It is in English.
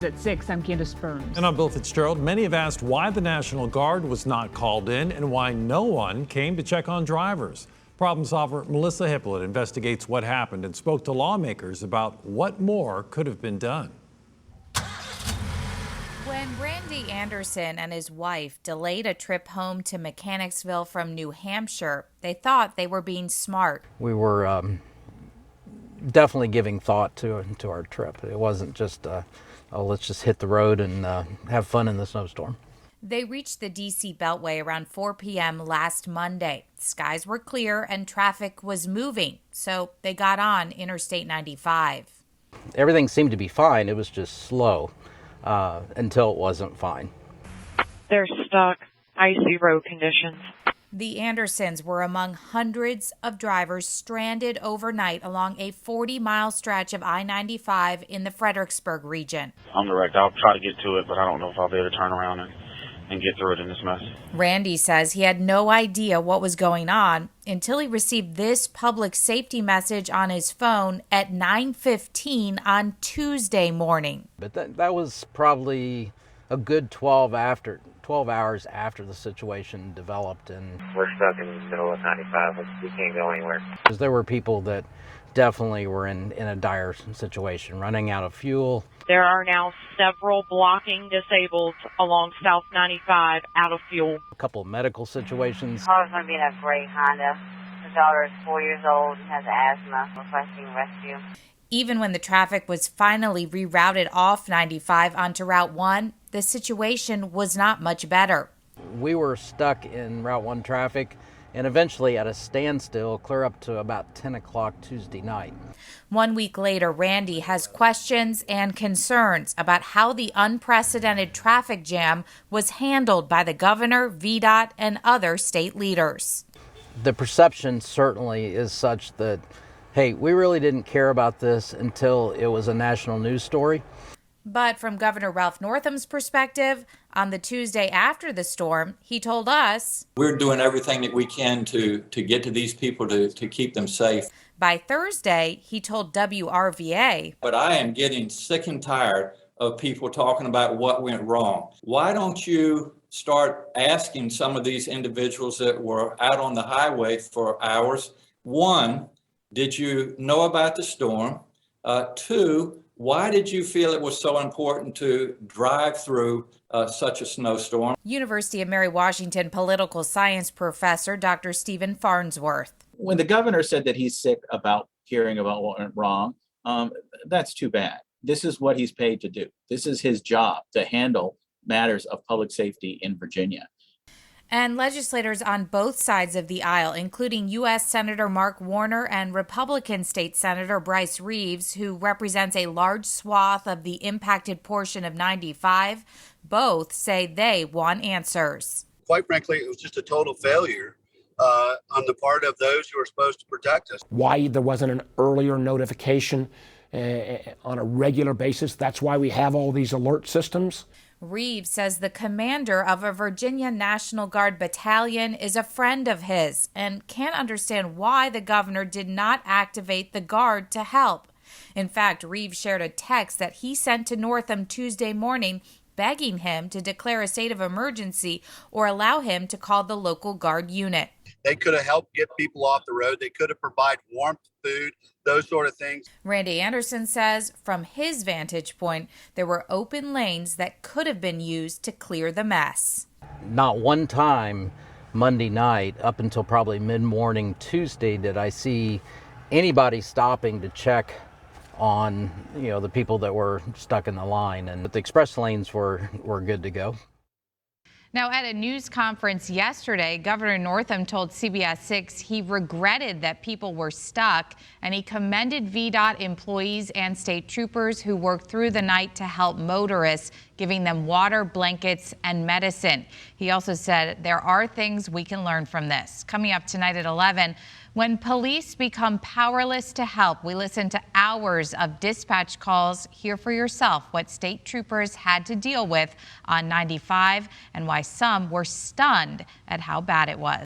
At 6, I'm Candace Burns. And I'm Bill Fitzgerald. Many have asked why the National Guard was not called in and why no one came to check on drivers. Problem solver Melissa Hippolyte investigates what happened and spoke to lawmakers about what more could have been done. When Randy Anderson and his wife delayed a trip home to Mechanicsville from New Hampshire, they thought they were being smart. We were definitely giving thought to our trip. It wasn't just let's just hit the road and have fun in the snowstorm. They reached the D.C. Beltway around 4 p.m. last Monday. Skies were clear and traffic was moving, so they got on Interstate 95. Everything seemed to be fine. It was just slow until it wasn't fine. They're stuck. Icy road conditions. The Andersons were among hundreds of drivers stranded overnight along a 40-mile stretch of I-95 in the Fredericksburg region. I'm direct. I'll try to get to it, but I don't know if I'll be able to turn around and get through it in this mess. Randy says he had no idea what was going on until he received this public safety message on his phone at 9:15 on Tuesday morning. But that was probably a good 12 hours after the situation developed, and we're stuck in the middle of 95. We can't go anywhere. Because there were people that definitely were in a dire situation, running out of fuel. There are now several blocking disabled along South 95 out of fuel. A couple of medical situations. Car's going to be in a gray Honda. The daughter is 4 years old and has asthma, requesting rescue. Even when the traffic was finally rerouted off 95 onto Route 1, the situation was not much better. We were stuck in Route 1 traffic and eventually at a standstill clear up to about 10 o'clock Tuesday night. 1 week later, Randy has questions and concerns about how the unprecedented traffic jam was handled by the governor, VDOT, and other state leaders. The perception certainly is such that, hey, we really didn't care about this until it was a national news story. But from Governor Ralph Northam's perspective, on the Tuesday after the storm, he told us, we're doing everything that we can to get to these people to keep them safe. By Thursday, he told WRVA, but I am getting sick and tired of people talking about what went wrong. Why don't you start asking some of these individuals that were out on the highway for hours? One, did you know about the storm? Two, why did you feel it was so important to drive through such a snowstorm? University of Mary Washington political science professor Dr. Stephen Farnsworth. When the governor said that he's sick about hearing about what went wrong, that's too bad. This is what he's paid to do. This is his job, to handle matters of public safety in Virginia. And legislators on both sides of the aisle, including U.S. Senator Mark Warner and Republican State Senator Bryce Reeves, who represents a large swath of the impacted portion of 95, both say they want answers. Quite frankly, it was just a total failure on the part of those who are supposed to protect us. Why there wasn't an earlier notification on a regular basis. That's why we have all these alert systems. Reeves says the commander of a Virginia National Guard battalion is a friend of his and can't understand why the governor did not activate the Guard to help. In fact, Reeves shared a text that he sent to Northam Tuesday morning begging him to declare a state of emergency or allow him to call the local Guard unit. They could have helped get people off the road. They could have provided warmth, food, those sort of things. Randy Anderson says from his vantage point, there were open lanes that could have been used to clear the mess. Not one time Monday night up until probably mid-morning Tuesday did I see anybody stopping to check on, the people that were stuck in the line, and the express lanes were good to go. Now, at a news conference yesterday, Governor Northam told CBS 6 he regretted that people were stuck, and he commended VDOT employees and state troopers who worked through the night to help motorists, giving them water, blankets, and medicine. He also said there are things we can learn from this. Coming up tonight at 11, when police become powerless to help, we listen to hours of dispatch calls. Hear for yourself what state troopers had to deal with on 95 and why some were stunned at how bad it was.